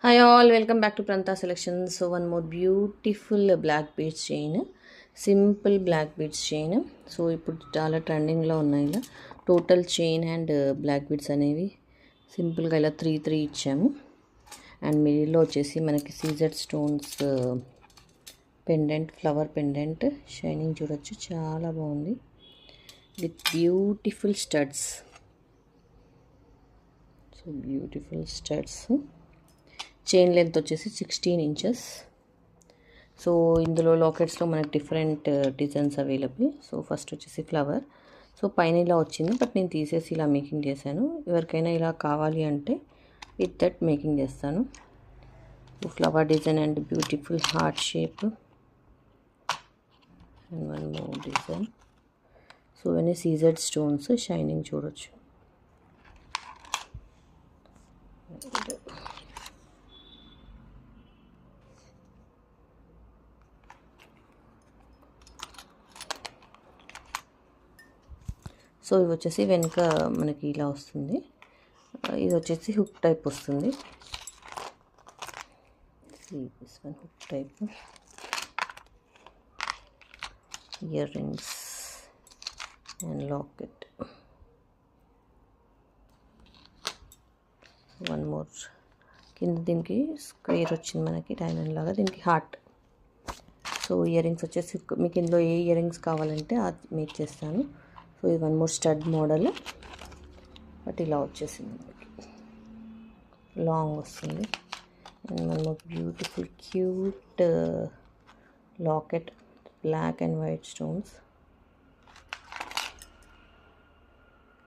Hi all, welcome back to Pranta Selection. So one more beautiful black beads chain, simple black beads chain. So ఇప్పుడు చాలా ట్రెండింగ్లో ఉన్నాయి ఇలా total chain and black beads అనేవి సింపుల్గా ఇలా త్రీ ఇచ్చాము. అండ్ మిడిల్లో వచ్చేసి మనకి CZ stones pendant, flower pendant shining చూడొచ్చు, చాలా బాగుంది with beautiful studs. So beautiful studs. Chain length వచ్చేసి 16 inches. సో ఇందులో లాకెట్స్లో మనకి different designs available. So first వచ్చేసి ఫ్లవర్. సో పైన ఇలా వచ్చింది, బట్ నేను తీసేసి ఇలా మేకింగ్ చేశాను. ఎవరికైనా ఇలా కావాలి అంటే విత్ దట్ మేకింగ్ చేస్తాను. Flower design and beautiful heart shape and one more design. So ఇవన్నీ సీజెడ్ స్టోన్స్, షైనింగ్ చూడొచ్చు. సో ఇవి వచ్చేసి వెనుక మనకి ఇలా వస్తుంది. ఇది వచ్చేసి హుక్ టైప్ వస్తుంది. This one hook type. Ear rings and locket. One more. కింద దీనికి స్క్వేర్ వచ్చింది మనకి డైమండ్ లాగా, దీనికి హార్ట్. సో ఇయర్ రింగ్స్ వచ్చేసి మీకు ఇందులో ఏ ఇయర్ రింగ్స్ కావాలంటే అది మేక్ చేస్తాను. సో ఇది one more stud model, but ఇలా వచ్చేసింది మనకి, లాంగ్ వస్తుంది. And one more beautiful cute locket, black and white stones.